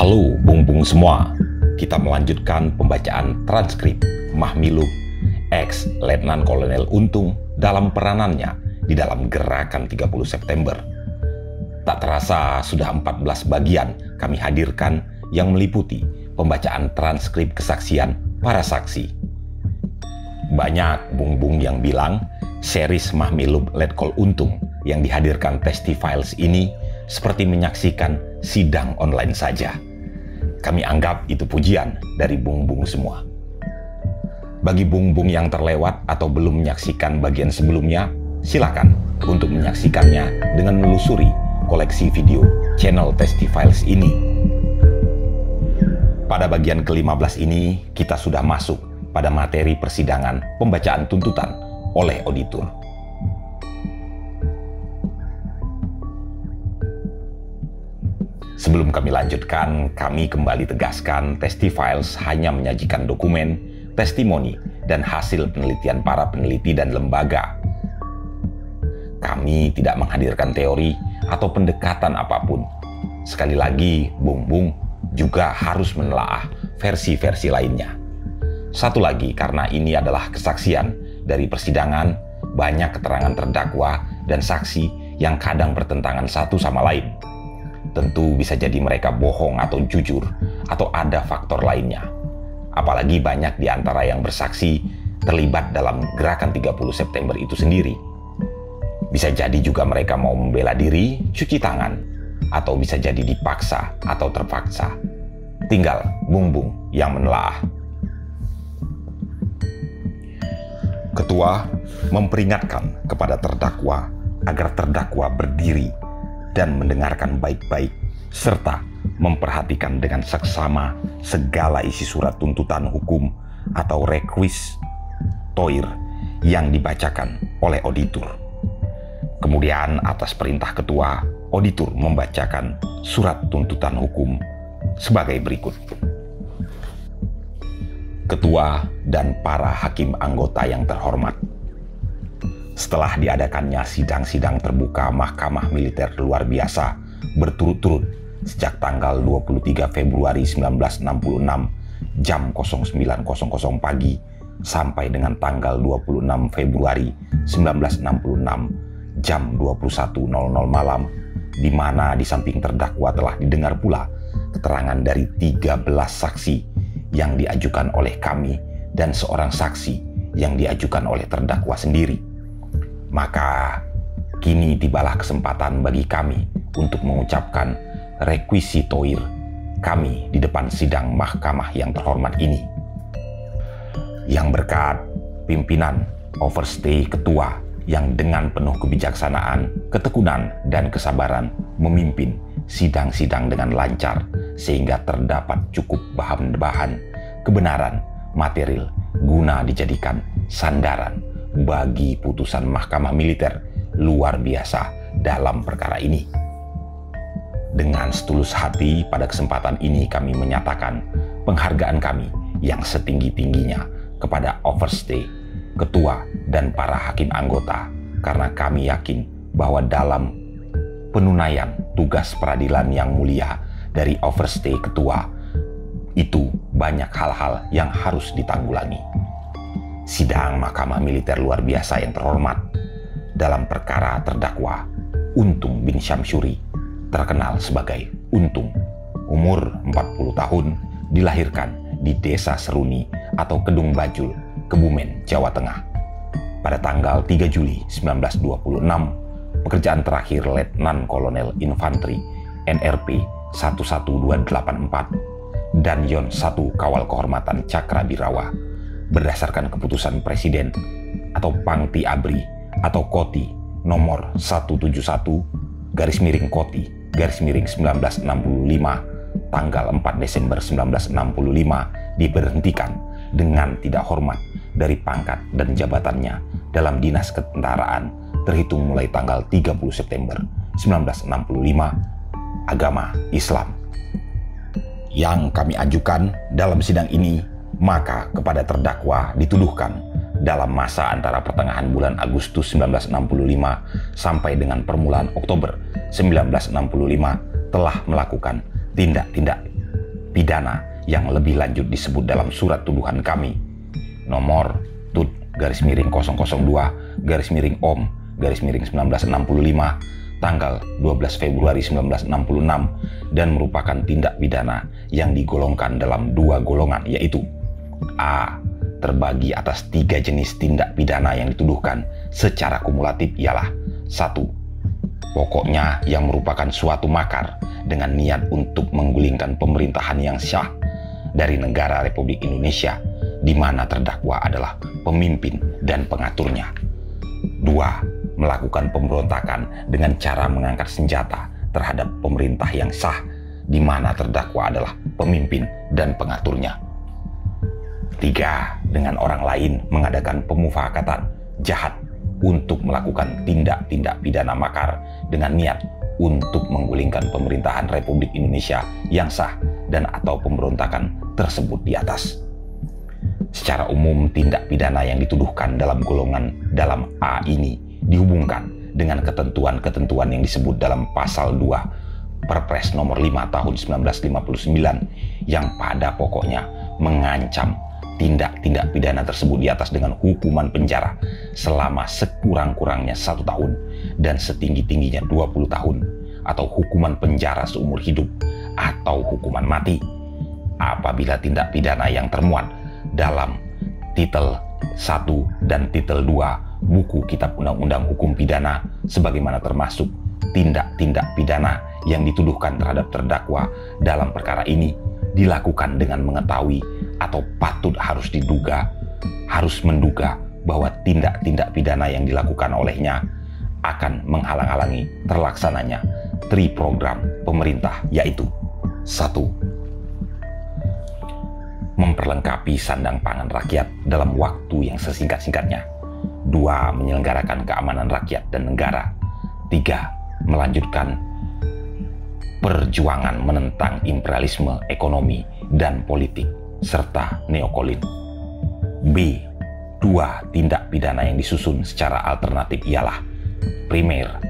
Halo bung-bung semua, kita melanjutkan pembacaan transkrip Mahmilub X Letnan Kolonel Untung dalam peranannya di dalam Gerakan 30 September. Tak terasa sudah 14 bagian kami hadirkan yang meliputi pembacaan transkrip kesaksian para saksi. Banyak bung-bung yang bilang series Mahmilub Letkol Untung yang dihadirkan Testifiles ini seperti menyaksikan sidang online saja. Kami anggap itu pujian dari bung-bung semua. Bagi bung-bung yang terlewat atau belum menyaksikan bagian sebelumnya, silakan untuk menyaksikannya dengan menelusuri koleksi video channel Testifiles ini. Pada bagian ke-15 ini, kita sudah masuk pada materi persidangan pembacaan tuntutan oleh auditor. Sebelum kami lanjutkan, kami kembali tegaskan Testifiles hanya menyajikan dokumen, testimoni, dan hasil penelitian para peneliti dan lembaga. Kami tidak menghadirkan teori atau pendekatan apapun. Sekali lagi, bung-bung juga harus menelaah versi-versi lainnya. Satu lagi, karena ini adalah kesaksian dari persidangan, banyak keterangan terdakwa dan saksi yang kadang bertentangan satu sama lain. Tentu bisa jadi mereka bohong atau jujur, atau ada faktor lainnya. Apalagi banyak di antara yang bersaksi terlibat dalam Gerakan 30 September itu sendiri. Bisa jadi juga mereka mau membela diri, cuci tangan, atau bisa jadi dipaksa atau terpaksa. Tinggal bung-bung yang menelaah. Ketua memperingatkan kepada terdakwa agar terdakwa berdiri dan mendengarkan baik-baik, serta memperhatikan dengan seksama segala isi surat tuntutan hukum atau requis toire yang dibacakan oleh auditor. Kemudian atas perintah ketua, auditor membacakan surat tuntutan hukum sebagai berikut. Ketua dan para hakim anggota yang terhormat, setelah diadakannya sidang-sidang terbuka Mahkamah Militer Luar Biasa berturut-turut sejak tanggal 23 Februari 1966 jam 09.00 pagi sampai dengan tanggal 26 Februari 1966 jam 21.00 malam, di mana di samping terdakwa telah didengar pula keterangan dari 13 saksi yang diajukan oleh kami dan seorang saksi yang diajukan oleh terdakwa sendiri. Maka kini tibalah kesempatan bagi kami untuk mengucapkan requisi toire kami di depan sidang mahkamah yang terhormat ini. Yang berkat pimpinan overstay ketua yang dengan penuh kebijaksanaan, ketekunan, dan kesabaran memimpin sidang-sidang dengan lancar sehingga terdapat cukup bahan-bahan kebenaran material guna dijadikan sandaran bagi putusan Mahkamah Militer Luar Biasa dalam perkara ini. Dengan setulus hati pada kesempatan ini kami menyatakan penghargaan kami yang setinggi-tingginya kepada overstay, ketua, dan para hakim anggota, karena kami yakin bahwa dalam penunaian tugas peradilan yang mulia dari overstay ketua itu banyak hal-hal yang harus ditanggulangi. Sidang Mahkamah Militer Luar Biasa yang terhormat dalam perkara terdakwa Untung bin Syamsuri, terkenal sebagai Untung, umur 40 tahun, dilahirkan di Desa Seruni atau Kedung Bajul, Kebumen, Jawa Tengah. Pada tanggal 3 Juli 1926, pekerjaan terakhir Letnan Kolonel Infanteri NRP 11284 dan Yon 1 Kawal Kehormatan Cakrabirawa berdasarkan keputusan Presiden atau Pangti Abri atau Koti nomor 171/Koti/1965 tanggal 4 Desember 1965 diberhentikan dengan tidak hormat dari pangkat dan jabatannya dalam dinas ketentaraan terhitung mulai tanggal 30 September 1965, agama Islam. Yang kami ajukan dalam sidang ini, maka kepada terdakwa dituduhkan dalam masa antara pertengahan bulan Agustus 1965 sampai dengan permulaan Oktober 1965 telah melakukan tindak-tindak pidana yang lebih lanjut disebut dalam surat tuduhan kami nomor TUT-0-02-OM-1965 tanggal 12 Februari 1966 dan merupakan tindak pidana yang digolongkan dalam dua golongan, yaitu A. Terbagi atas 3 jenis tindak pidana yang dituduhkan secara kumulatif ialah 1. Pokoknya yang merupakan suatu makar dengan niat untuk menggulingkan pemerintahan yang sah dari negara Republik Indonesia di mana terdakwa adalah pemimpin dan pengaturnya. 2. Melakukan pemberontakan dengan cara mengangkat senjata terhadap pemerintah yang sah di mana terdakwa adalah pemimpin dan pengaturnya. 3. Dengan orang lain mengadakan pemufakatan jahat untuk melakukan tindak-tindak pidana makar dengan niat untuk menggulingkan pemerintahan Republik Indonesia yang sah dan atau pemberontakan tersebut di atas. Secara umum, tindak pidana yang dituduhkan dalam golongan dalam A ini dihubungkan dengan ketentuan-ketentuan yang disebut dalam pasal 2 Perpres nomor 5 tahun 1959 yang pada pokoknya mengancam tindak-tindak pidana tersebut di atas dengan hukuman penjara selama sekurang-kurangnya 1 tahun dan setinggi-tingginya 20 tahun atau hukuman penjara seumur hidup atau hukuman mati apabila tindak pidana yang termuat dalam titel 1 dan titel 2 buku Kitab Undang-Undang Hukum Pidana sebagaimana termasuk tindak-tindak pidana yang dituduhkan terhadap terdakwa dalam perkara ini dilakukan dengan mengetahui atau patut harus menduga bahwa tindak-tindak pidana yang dilakukan olehnya akan menghalang-halangi terlaksananya program pemerintah, yaitu 1. Memperlengkapi sandang pangan rakyat dalam waktu yang sesingkat-singkatnya. 2. Menyelenggarakan keamanan rakyat dan negara. 3. Melanjutkan perjuangan menentang imperialisme ekonomi dan politik serta neokolin. B. 2. Tindak pidana yang disusun secara alternatif ialah primer,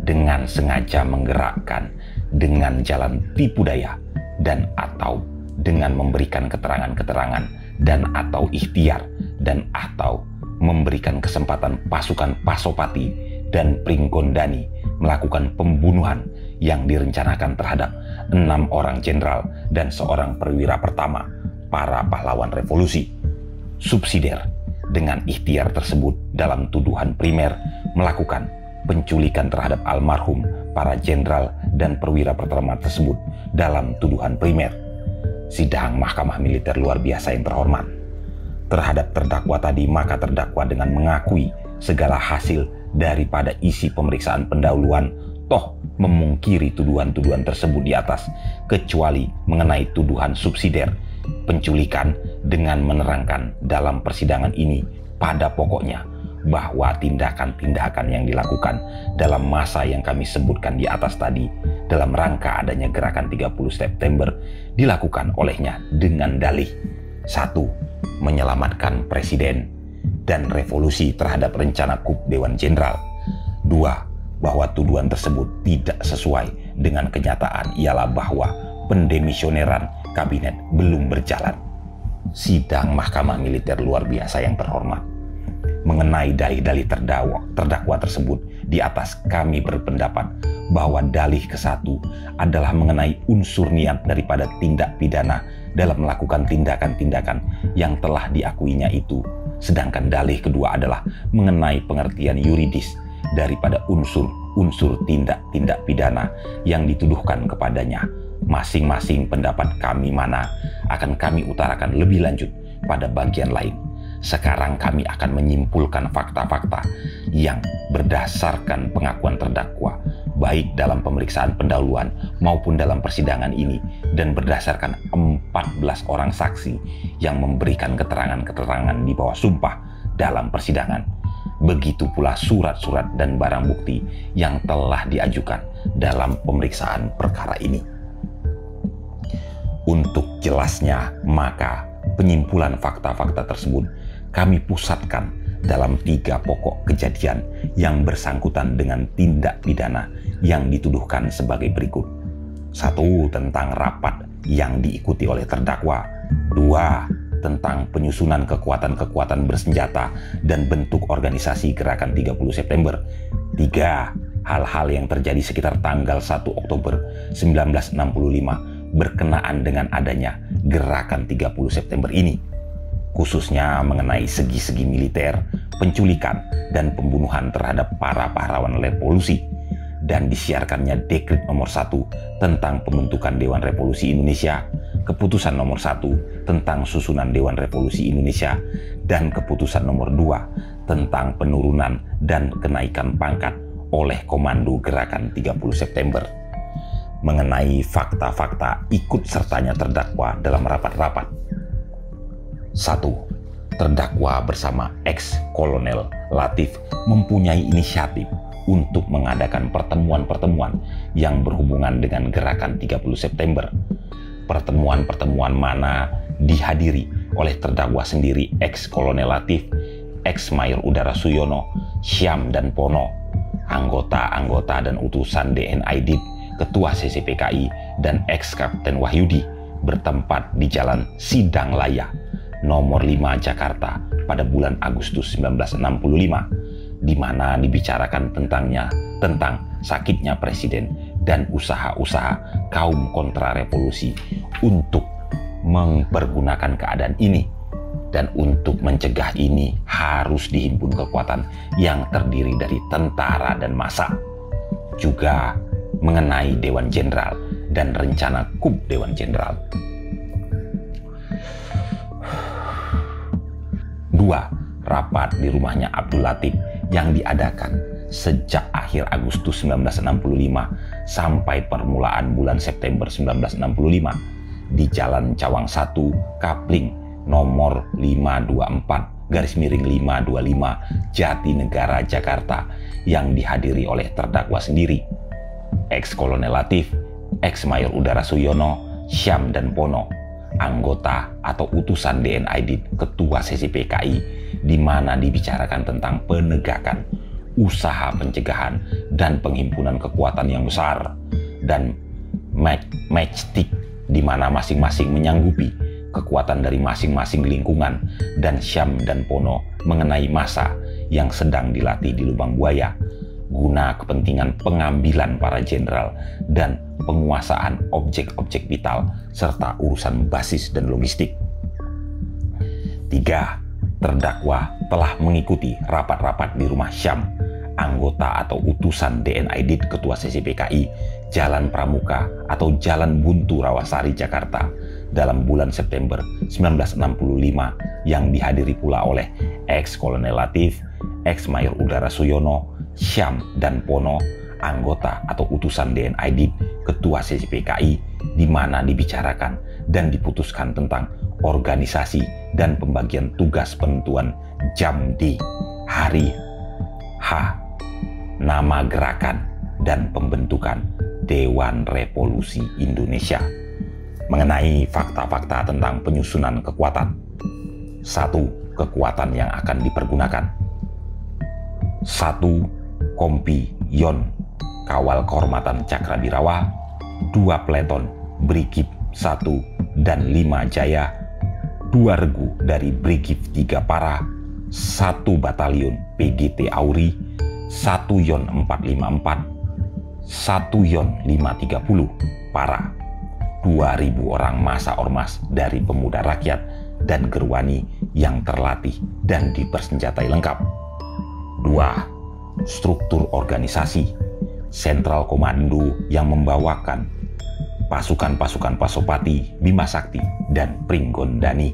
dengan sengaja menggerakkan dengan jalan tipu daya dan atau dengan memberikan keterangan-keterangan dan atau ikhtiar dan atau memberikan kesempatan pasukan Pasopati dan Pringgondani melakukan pembunuhan yang direncanakan terhadap 6 orang jenderal dan seorang perwira pertama para pahlawan revolusi. Subsidiar dengan ikhtiar tersebut dalam tuduhan primer melakukan penculikan terhadap almarhum para jenderal dan perwira pertama tersebut dalam tuduhan primer. Sidang Mahkamah Militer Luar Biasa yang terhormat, terhadap terdakwa tadi maka terdakwa dengan mengakui segala hasil daripada isi pemeriksaan pendahuluan toh memungkiri tuduhan-tuduhan tersebut di atas kecuali mengenai tuduhan subsidiar penculikan dengan menerangkan dalam persidangan ini pada pokoknya bahwa tindakan-tindakan yang dilakukan dalam masa yang kami sebutkan di atas tadi dalam rangka adanya gerakan 30 September dilakukan olehnya dengan dalih 1. Menyelamatkan presiden dan revolusi terhadap rencana kup Dewan Jenderal. 2. Bahwa tuduhan tersebut tidak sesuai dengan kenyataan ialah bahwa pendemisioneran kabinet belum berjalan. Sidang Mahkamah Militer Luar Biasa yang terhormat, mengenai dalih-dalih terdakwa tersebut di atas kami berpendapat bahwa dalih ke-1 adalah mengenai unsur niat daripada tindak pidana dalam melakukan tindakan-tindakan yang telah diakuinya itu, sedangkan dalih kedua adalah mengenai pengertian yuridis daripada unsur-unsur tindak-tindak pidana yang dituduhkan kepadanya. Masing-masing pendapat kami mana akan kami utarakan lebih lanjut pada bagian lain. Sekarang kami akan menyimpulkan fakta-fakta yang berdasarkan pengakuan terdakwa, baik dalam pemeriksaan pendahuluan maupun dalam persidangan ini, dan berdasarkan 14 orang saksi yang memberikan keterangan-keterangan di bawah sumpah dalam persidangan. Begitu pula surat-surat dan barang bukti yang telah diajukan dalam pemeriksaan perkara ini. Untuk jelasnya, maka penyimpulan fakta-fakta tersebut kami pusatkan dalam 3 pokok kejadian yang bersangkutan dengan tindak pidana yang dituduhkan sebagai berikut. 1. Tentang rapat yang diikuti oleh terdakwa. 2. Tentang penyusunan kekuatan-kekuatan bersenjata dan bentuk organisasi Gerakan 30 September. 3. Hal-hal yang terjadi sekitar tanggal 1 Oktober 1965 berkenaan dengan adanya Gerakan 30 September ini, khususnya mengenai segi-segi militer, penculikan, dan pembunuhan terhadap para pahlawan revolusi, dan disiarkannya Dekret nomor 1 tentang pembentukan Dewan Revolusi Indonesia, Keputusan nomor 1 tentang susunan Dewan Revolusi Indonesia, dan Keputusan nomor 2 tentang penurunan dan kenaikan pangkat oleh Komando Gerakan 30 September. Mengenai fakta-fakta ikut sertanya terdakwa dalam rapat-rapat. 1. Terdakwa bersama ex-kolonel Latif mempunyai inisiatif untuk mengadakan pertemuan-pertemuan yang berhubungan dengan Gerakan 30 September. Pertemuan-pertemuan mana dihadiri oleh terdakwa sendiri ex-kolonel Latif, ex-mayor udara Suyono, Syam dan Pono, anggota-anggota dan utusan DNID, Ketua CCPKI, dan ex-Kapten Wahyudi bertempat di Jalan Sidang Laya, nomor 5 Jakarta pada bulan Agustus 1965, di mana dibicarakan tentang sakitnya presiden dan usaha-usaha kaum kontra revolusi untuk mempergunakan keadaan ini. Dan untuk mencegah ini harus dihimpun kekuatan yang terdiri dari tentara dan massa. Juga mengenai Dewan Jenderal dan rencana KUB Dewan Jenderal. 2. Rapat di rumahnya Abdul Latif yang diadakan sejak akhir Agustus 1965 sampai permulaan bulan September 1965 di Jalan Cawang 1, Kapling, nomor 524/525 Jatinegara, Jakarta, yang dihadiri oleh terdakwa sendiri, ex-kolonel Latif, ex-mayor udara Suyono, Syam dan Pono, anggota atau utusan DNID Ketua CCPKI, di mana dibicarakan tentang penegakan usaha pencegahan dan penghimpunan kekuatan yang besar, dan matchstick, di mana masing-masing menyanggupi kekuatan dari masing-masing lingkungan, dan Syam dan Pono mengenai massa yang sedang dilatih di Lubang Buaya guna kepentingan pengambilan para jenderal dan penguasaan objek-objek vital serta urusan basis dan logistik. 3. Terdakwa telah mengikuti rapat-rapat di rumah Syam, anggota atau utusan DNID Ketua CCPKI, Jalan Pramuka atau Jalan Buntu Rawasari, Jakarta, dalam bulan September 1965, yang dihadiri pula oleh ex-kolonel Latif, ex-mayor udara Suyono, Syam dan Pono, anggota atau utusan DNID Ketua CCPKI, di mana dibicarakan dan diputuskan tentang organisasi dan pembagian tugas penentuan jam D, hari H, nama gerakan, dan pembentukan Dewan Revolusi Indonesia. Mengenai fakta-fakta tentang penyusunan kekuatan. 1. Kekuatan yang akan dipergunakan. 1. Kompi Yon, Kawal Kehormatan Cakrabirawa. 2 Peleton Brigif 1 dan 5 Jaya. 2 Regu dari Brigif 3 Para. 1 Batalion PGT Auri. 1 Yon 454. 1 Yon 530 Para. 2.000 orang massa ormas dari pemuda rakyat dan gerwani yang terlatih dan dipersenjatai lengkap. 2. Struktur organisasi. Sentral Komando yang membawakan pasukan-pasukan Pasopati, Bima Sakti, dan Pringgondani.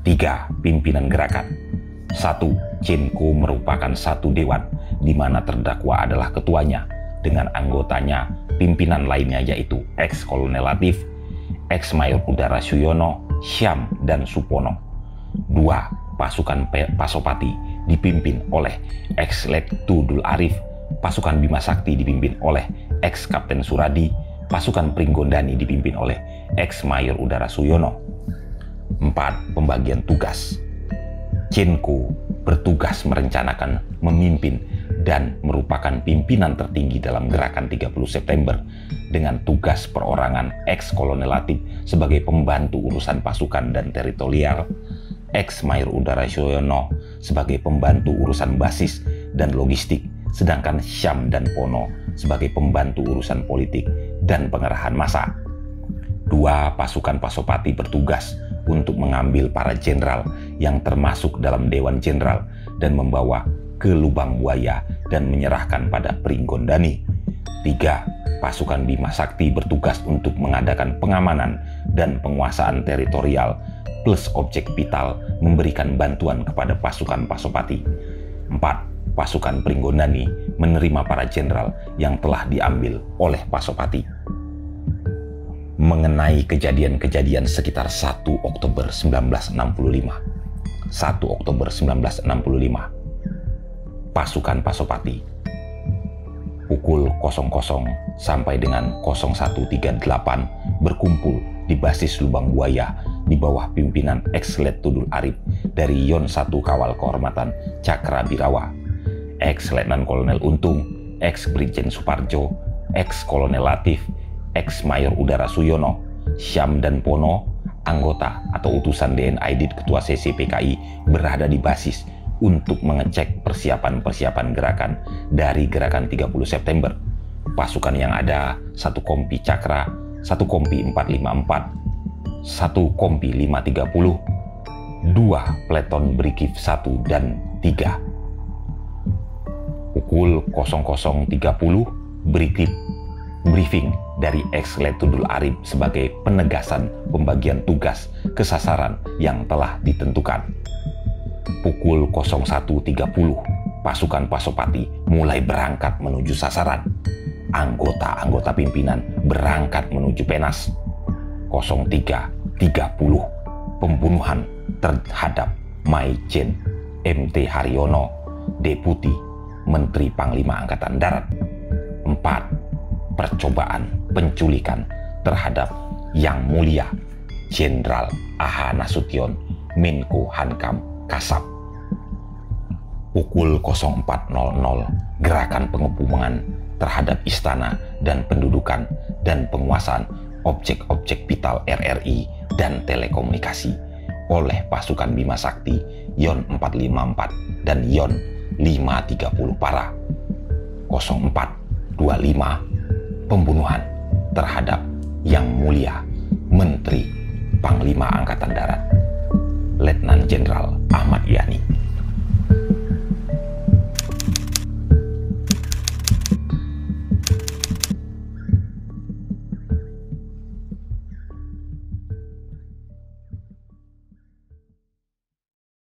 3. Pimpinan gerakan. 1. Cenko merupakan satu dewan di mana terdakwa adalah ketuanya, dengan anggotanya pimpinan lainnya yaitu ex-kolonel Latif, ex-mayor udara Suyono, Syam dan Supono. 2. Pasukan Pasopati dipimpin oleh ex-Letkudul Arif, pasukan Bima Sakti dipimpin oleh ex-Kapten Suradi, pasukan Pringgondani dipimpin oleh ex-mayor udara Suyono. 4. Pembagian tugas. Cenko bertugas merencanakan, memimpin, dan merupakan pimpinan tertinggi dalam gerakan 30 September dengan tugas perorangan ex-kolonel Latif sebagai pembantu urusan pasukan dan teritorial, ex-Mayor Udara Suyono sebagai pembantu urusan basis dan logistik, sedangkan Syam dan Pono sebagai pembantu urusan politik dan pengerahan massa. Dua pasukan Pasopati bertugas untuk mengambil para jenderal yang termasuk dalam Dewan Jenderal dan membawa ke Lubang Buaya dan menyerahkan pada Pringgondani. 3. Pasukan Bima Sakti bertugas untuk mengadakan pengamanan dan penguasaan teritorial plus objek vital memberikan bantuan kepada pasukan Pasopati. 4. Pasukan Pringgondani menerima para jenderal yang telah diambil oleh Pasopati. Mengenai kejadian-kejadian sekitar 1 Oktober 1965. 1 Oktober 1965. Pasukan Pasopati. Pukul 00 sampai dengan 01.38 berkumpul di basis Lubang Buaya di bawah pimpinan ex-Letnan Arif dari Yon 1 Kawal Kehormatan Cakrabirawa, ex-Letnan Kolonel Untung, ex-Brigjen Suparjo, ex-Kolonel Latif, ex-Mayor Udara Suyono, Syam dan Pono, anggota atau utusan DNID Ketua CCPKI berada di basis untuk mengecek persiapan-persiapan gerakan dari gerakan 30 September. Pasukan yang ada 1 Kompi Cakra, 1 Kompi 454, 1 Kompi 530, 2 Pleton Brigif 1 dan 3. Pukul 00.30 briefing dari ex-Letnan Arif sebagai penegasan pembagian tugas ke sasaran yang telah ditentukan. Pukul 01.30 pasukan Pasopati mulai berangkat menuju sasaran. Anggota-anggota pimpinan berangkat menuju Penas. 03.30 pembunuhan terhadap Maijen MT Haryono, Deputi Menteri Panglima Angkatan Darat. 4. Percobaan penculikan terhadap Yang Mulia Jenderal A.H. Nasution, Menko Hankam Kasab. Pukul 04.00 gerakan pengepungan terhadap istana dan pendudukan dan penguasaan objek-objek vital RRI dan telekomunikasi oleh pasukan Bima Sakti Yon 454 dan Yon 530 Para. 04.25 pembunuhan terhadap Yang Mulia Menteri Panglima Angkatan Darat Letnan Jenderal Ahmad Yani.